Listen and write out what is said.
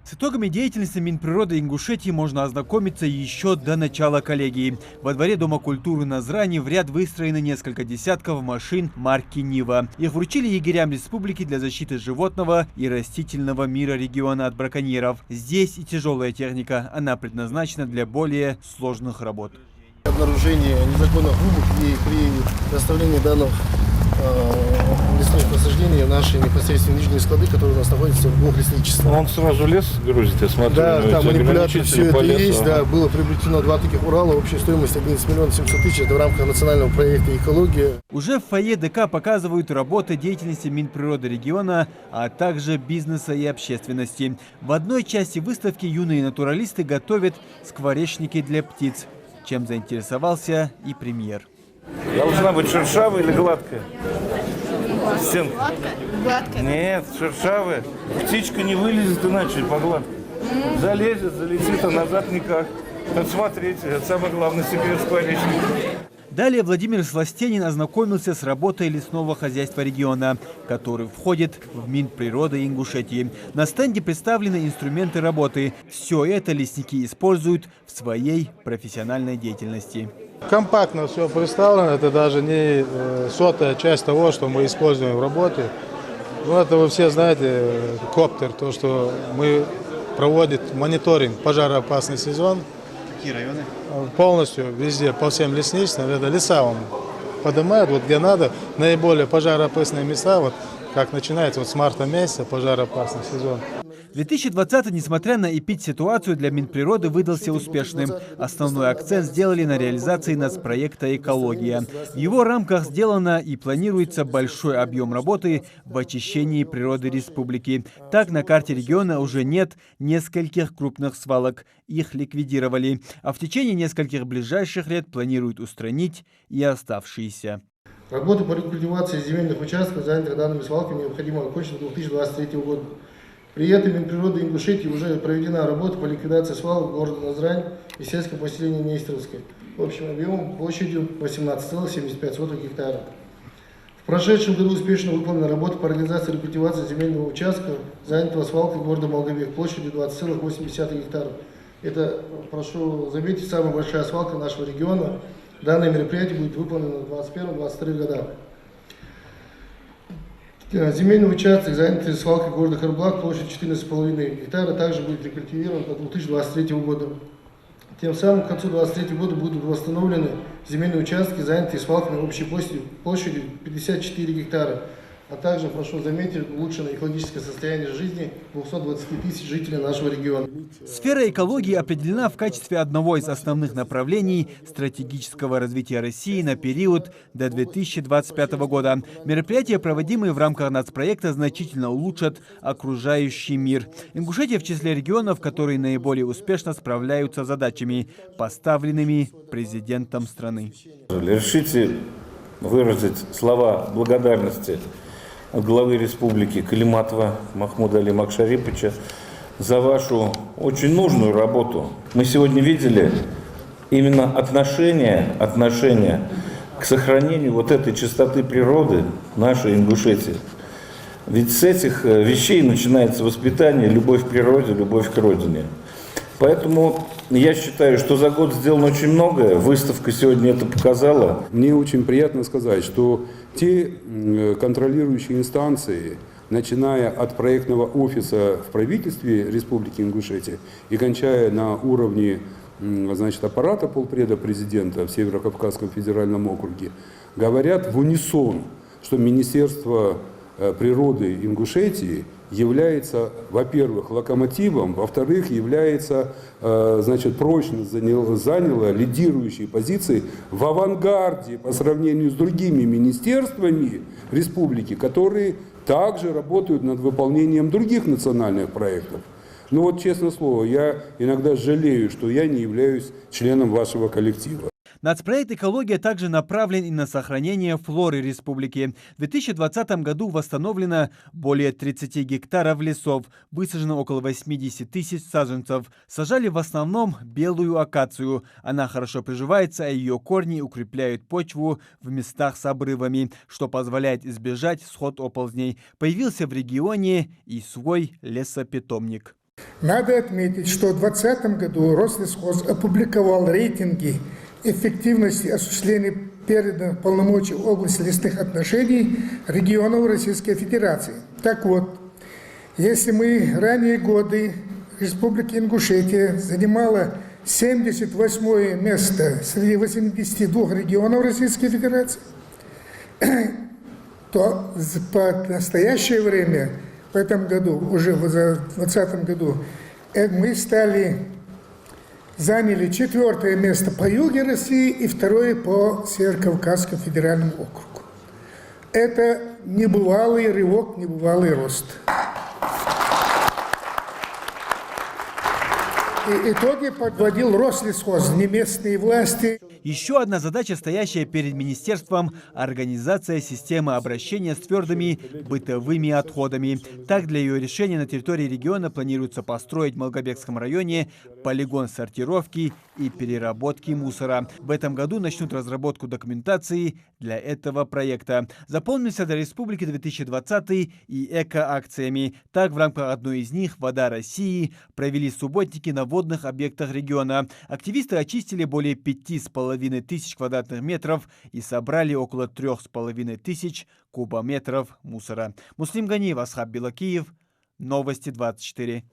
С итогами деятельности Минприроды Ингушетии можно ознакомиться еще до начала коллегии. Во дворе Дома культуры на Зране в ряд выстроены несколько десятков машин марки «Нива». Их вручили егерям республики для защиты животного и растительного мира региона от браконьеров. Здесь и тяжелая техника. Она предназначена для более сложных работ. Обнаружение незаконных рубок и при доставлении данных лесных насаждений в наши непосредственно нижние склады, которые у нас находятся в блок лесничества. Он сразу лес грузит, я смотрю. Да, там манипулятор, все это есть. Ага. Да, было приобретено 2 таких Урала, общая стоимость 11 миллионов 700 тысяч. Это в рамках национального проекта «Экология». Уже в фойе ДК показывают работы деятельности Минприроды региона, а также бизнеса и общественности. В одной части выставки юные натуралисты готовят скворечники для птиц, чем заинтересовался и премьер. Должна быть шершавая или гладкая? Стенка. Гладкая. Нет, шершавая. Птичка не вылезет иначе по гладкой. Залезет, залетит, а назад никак. Вот смотрите, это самое главное, секрет скворечника. Далее Владимир Сластенин ознакомился с работой лесного хозяйства региона, который входит в Минприроды Ингушетии. На стенде представлены инструменты работы. Все это лесники используют в своей профессиональной деятельности. Компактно все представлено, это даже не сотая часть того, что мы используем в работе. Ну, это вы все знаете, коптер, то, что мы проводим мониторинг пожароопасный сезон. Какие районы? Полностью везде, по всем лесничествам, это леса он поднимает, вот где надо, наиболее пожароопасные места, вот как начинается вот с марта месяца пожароопасный сезон. 2020, несмотря на эпидситуацию, для Минприроды выдался успешным. Основной акцент сделали на реализации нацпроекта «Экология». В его рамках сделано и планируется большой объем работы в очищении природы республики. Так, на карте региона уже нет нескольких крупных свалок. Их ликвидировали. А в течение нескольких ближайших лет планируют устранить и оставшиеся. Работы по рекультивации земельных участков, занятых данными свалками, необходимо окончить до 2023 года. При этом Минприроды Ингушетии уже проведена работа по ликвидации свалок города Назрань и сельского поселения Нестеровское. Общим объемом площадью 18,75 гектара. В прошедшем году успешно выполнена работа по организации рекультивации земельного участка, занятого свалкой города Молдавек, площадью 20,8 гектара. Это, прошу заметить, самая большая свалка нашего региона. Данное мероприятие будет выполнено в 2021-2022 годах. Земельный участок, занятый свалкой города Харблак, площадь 14,5 гектара, также будет рекультивирован до 2023 года. Тем самым к концу 2023 года будут восстановлены земельные участки, занятые свалками общей площадью 54 гектара. А также, прошу заметить, улучшено экологическое состояние жизни 220 тысяч жителей нашего региона. Сфера экологии определена в качестве одного из основных направлений стратегического развития России на период до 2025 года. Мероприятия, проводимые в рамках нацпроекта, значительно улучшат окружающий мир. Ингушетия в числе регионов, которые наиболее успешно справляются с задачами, поставленными президентом страны. Решите выразить слова благодарности от главы республики Калиматова Махмуда Али Макшарипыча за вашу очень нужную работу. Мы сегодня видели именно отношение к сохранению вот этой чистоты природы нашей Ингушетии. Ведь с этих вещей начинается воспитание, любовь к природе, любовь к родине. Поэтому я считаю, что за год сделано очень многое. Выставка сегодня это показала. Мне очень приятно сказать, что те контролирующие инстанции, начиная от проектного офиса в правительстве Республики Ингушетия и кончая на уровне аппарата полпреда президента в Северо-Кавказском федеральном округе, говорят в унисон, что Министерство природы Ингушетии является, во-первых, локомотивом, во-вторых, является, прочно заняло лидирующие позиции в авангарде по сравнению с другими министерствами республики, которые также работают над выполнением других национальных проектов. Но вот, честное слово, я иногда жалею, что я не являюсь членом вашего коллектива. Нацпроект «Экология» также направлен и на сохранение флоры республики. В 2020 году восстановлено более 30 гектаров лесов, высажено около 80 тысяч саженцев. Сажали в основном белую акацию. Она хорошо приживается, а ее корни укрепляют почву в местах с обрывами, что позволяет избежать сход оползней. Появился в регионе и свой лесопитомник. Надо отметить, что в 2020 году Рослесхоз опубликовал рейтинги эффективности осуществления переданных полномочий в области лесных отношений регионов Российской Федерации. Так вот, если мы ранние годы Республики Ингушетия занимала 78 место среди 82 регионов Российской Федерации, то по настоящее время, в этом году, уже в 2020 году, мы заняли 4 место по юге России и 2 по Северокавказскому федеральному округу. Это небывалый рывок, небывалый рост. И итоги подводил Рослесхоз, не местные власти. Еще одна задача, стоящая перед министерством – организация системы обращения с твердыми бытовыми отходами. Так, для ее решения на территории региона планируется построить в Малгобекском районе полигон сортировки и переработки мусора. В этом году начнут разработку документации для этого проекта. Заполнился для республики 2020 и эко-акциями. Так, в рамках одной из них «Вода России» провели субботники на водных объектах региона. Активисты очистили более 5500 квадратных метров и собрали около 3500 кубометров мусора. Муслим Ганиев, Асхаб Билакиев, Новости 24.